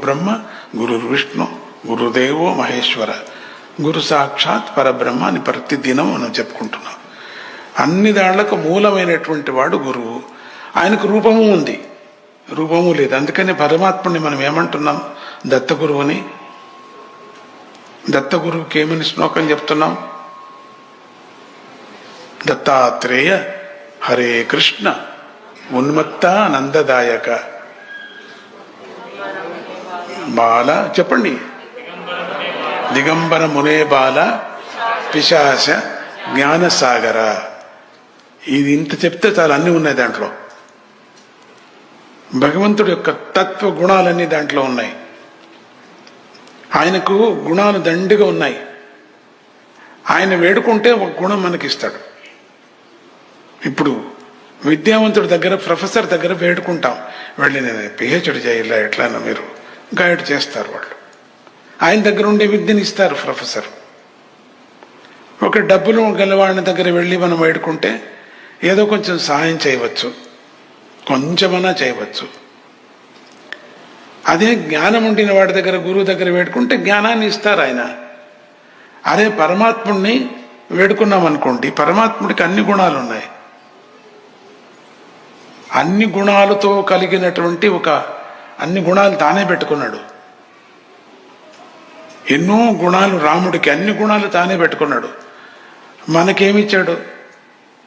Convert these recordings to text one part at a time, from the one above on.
బ్రహ్మ, గురుర్విష్ణు, గురుదేవో మహేశ్వర, గురు సాక్షాత్ పరబ్రహ్మ అని ప్రతిదినం మనం చెప్పుకుంటున్నాం. అన్ని దాళ్లకు మూలమైనటువంటి వాడు గురువు. ఆయనకు రూపము ఉంది, రూపము లేదు. అందుకని పరమాత్మని మనం ఏమంటున్నాం? దత్తగురువుని. దత్తగురువుకి ఏమని శ్లోకం చెప్తున్నాం? దత్తాత్రేయ హరే కృష్ణ ఉన్మత్త నందదాయక బాల, చెప్పండి, దిగంబర మునే బాల పిశాచ జ్ఞానసాగర. ఇది ఇంత చెప్తే చాలా, అన్నీ ఉన్నాయి దాంట్లో. భగవంతుడి యొక్క తత్వ గుణాలన్నీ దాంట్లో ఉన్నాయి. ఆయనకు గుణాలు దండిగా ఉన్నాయి. ఆయన వేడుకుంటే ఒక గుణం మనకిస్తాడు. ఇప్పుడు విద్యావంతుడి దగ్గర, ప్రొఫెసర్ దగ్గర వేడుకుంటాం, వెళ్ళి నేను పిహెచ్డి చేయాల ఎట్లయినా మీరు గైడ్ చేస్తారు వాళ్ళు. ఆయన దగ్గర ఉండే విద్యను ఇస్తారు ప్రొఫెసర్. ఒక డబ్బులు గలవాడిని దగ్గర వెళ్ళి మనం వేడుకుంటే ఏదో కొంచెం సహాయం చేయవచ్చు, కొంచెమన్నా చేయవచ్చు. అదే జ్ఞానం ఉండిన వాడి దగ్గర, గురువు దగ్గర వేడుకుంటే జ్ఞానాన్ని ఇస్తారు ఆయన. అదే పరమాత్ముడిని వేడుకున్నాం అనుకోండి, పరమాత్ముడికి అన్ని గుణాలు ఉన్నాయి. అన్ని గుణాలతో కలిగినటువంటి అన్ని గుణాలు తానే పెట్టుకున్నాడు. ఎన్నో గుణాలు రాముడికి, అన్ని గుణాలు తానే పెట్టుకున్నాడు. మనకేమిచ్చాడు?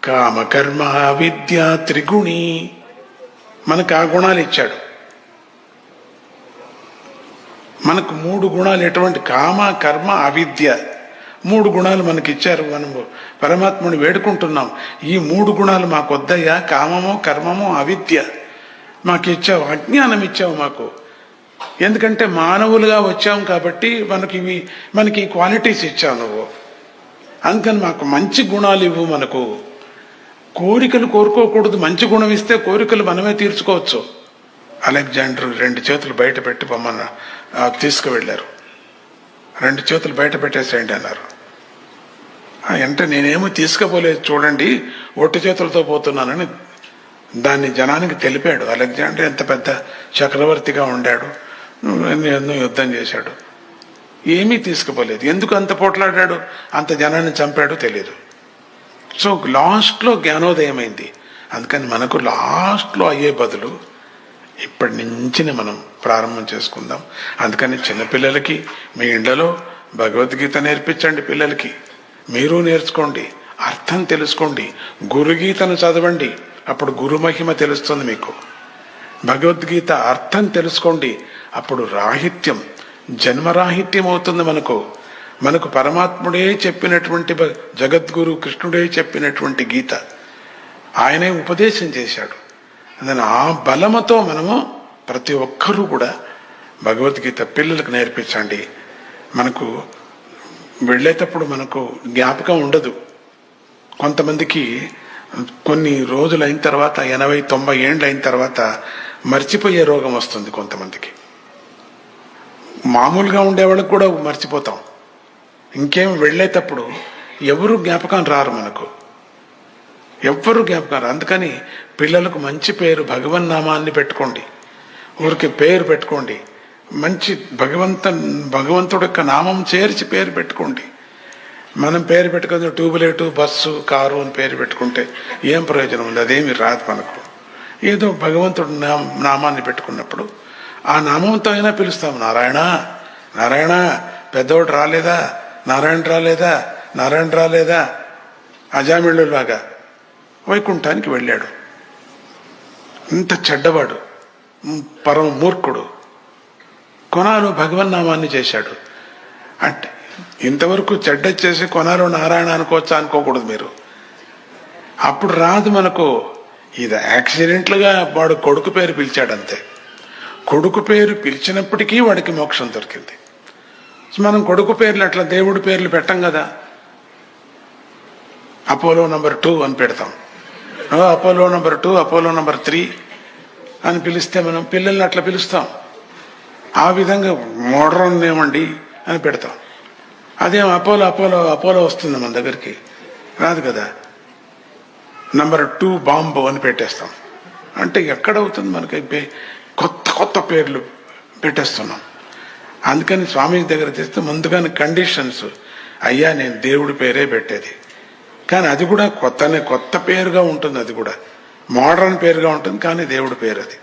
కామ కర్మ విద్య త్రిగుణి. మనకు ఆ గుణాలు ఇచ్చాడు. మనకు 3 గుణాలు. ఎటువంటి? కామ కర్మ అవిద్య. 3 గుణాలు మనకి ఇచ్చారు. మనము పరమాత్మని వేడుకుంటున్నాం, ఈ 3 గుణాలు మాకు వద్దయ్యా, కామము కర్మము అవిద్య మాకు ఇచ్చావు, అజ్ఞానం ఇచ్చావు మాకు. ఎందుకంటే మానవులుగా వచ్చాం కాబట్టి మనకి ఈ క్వాలిటీస్ ఇచ్చావు నువ్వు. అందుకని మాకు మంచి గుణాలు ఇవ్వు. మనకు కోరికలు కోరుకోకూడదు, మంచి గుణం ఇస్తే కోరికలు మనమే తీర్చుకోవచ్చు. అలెగ్జాండర్ 2 చేతులు బయట పెట్టి బొమ్మను తీసుకువెళ్ళారు. 2 చేతులు బయట పెట్టేసేయండి అన్నారు. అంటే నేనేమో తీసుకుపోలేదు చూడండి, ఒట్టి చేతులతో పోతున్నానని దాన్ని జనానికి తెలిపాడు. అలెగ్జాండర్ ఎంత పెద్ద చక్రవర్తిగా ఉండాడు, ఎన్నో యుద్ధం చేశాడు, ఏమీ తీసుకుపోలేదు. ఎందుకు అంత పోట్లాడాడు, అంత జనాన్ని చంపాడో తెలియదు. సో లాస్ట్లో జ్ఞానోదయమైంది. అందుకని మనకు లాస్ట్లో అయ్యే బదులు ఇప్పటి నుంచి మనం ప్రారంభం చేసుకుందాం. అందుకని చిన్నపిల్లలకి మీ ఇండ్లలో భగవద్గీత నేర్పించండి. పిల్లలకి మీరు నేర్చుకోండి, అర్థం తెలుసుకోండి, గురుగీతను చదవండి. అప్పుడు గురు మహిమ తెలుస్తుంది మీకు. భగవద్గీత అర్థం తెలుసుకోండి, అప్పుడు రాహిత్యం, జన్మరాహిత్యం అవుతుంది మనకు పరమాత్ముడే చెప్పినటువంటి, జగద్గురు కృష్ణుడే చెప్పినటువంటి గీత ఆయనే ఉపదేశం చేశాడు. అందుకని ఆ బలముతో మనము ప్రతి ఒక్కరూ కూడా భగవద్గీత పిల్లలకు నేర్పించండి. మనకు వెళ్ళేటప్పుడు మనకు జ్ఞాపకం ఉండదు. కొంతమందికి కొన్ని రోజులు అయిన తర్వాత, 80-90 ఏండ్లు అయిన తర్వాత మర్చిపోయే రోగం వస్తుంది కొంతమందికి. మామూలుగా ఉండేవాళ్ళకి కూడా మర్చిపోతాం. ఇంకేం వెళ్ళేటప్పుడు ఎవరు జ్ఞాపకం రారు, మనకు ఎవ్వరు జ్ఞాపకం రారు. అందుకని పిల్లలకు మంచి పేరు, భగవన్నామాన్ని పెట్టుకోండి. ఊరికి పేరు పెట్టుకోండి, మంచి భగవంతుడి యొక్క నామం చేర్చి పేరు పెట్టుకోండి. మనం పేరు పెట్టుకుని ట్యూబ్లైటు, బస్సు, కారు అని పేరు పెట్టుకుంటే ఏం ప్రయోజనం ఉంది? అదేమి రాదు మనకు. ఏదో భగవంతుడి నామాన్ని పెట్టుకున్నప్పుడు ఆ నామంతో అయినా పిలుస్తాం. నారాయణ నారాయణ, పెద్దోడు రాలేదా, నారాయణ రాలేదా, నారాయణ రాలేదా. అజామిళ్ళులాగా వైకుంఠానికి వెళ్ళాడు. ఇంత చెడ్డవాడు, పరమ మూర్ఖుడు, కొనాలు భగవన్నామాన్ని చేశాడు. అంటే ఇంతవరకు చెడ్డ చేసి కొనాలు నారాయణ అనుకోవచ్చా? అనుకోకూడదు మీరు. అప్పుడు రాదు మనకు. ఇది యాక్సిడెంట్లుగా వాడు కొడుకు పేరు పిలిచాడంతే. కొడుకు పేరు పిలిచినప్పటికీ వాడికి మోక్షం దొరికింది. మనం కొడుకు పేర్లు అట్లా దేవుడి పేర్లు పెట్టం కదా. అపోలో నంబర్ 2 అని పెడతాం. అపోలో నంబర్ 2, అపోలో నంబర్ 3 అని పిలిస్తే మనం పిల్లల్ని అట్లా పిలుస్తాం. ఆ విధంగా మోడ్రన్ ఏమండి అని పెడతాం. అదేం అపోలో అపోలో అపోలో వస్తుంది మన దగ్గరికి? రాదు కదా. నంబర్ 2 బాంబు అని పెట్టేస్తాం. అంటే ఎక్కడవుతుంది మనకి? కొత్త కొత్త పేర్లు పెట్టేస్తున్నాం. అందుకని స్వామీజీ దగ్గర తెస్తే ముందుగానే కండిషన్స్, అయ్యా నేను దేవుడి పేరే పెట్టేది, కానీ అది కూడా కొత్త పేరుగా ఉంటుంది, అది కూడా మోడర్న్ పేరుగా ఉంటుంది, కానీ దేవుడి పేరు అది.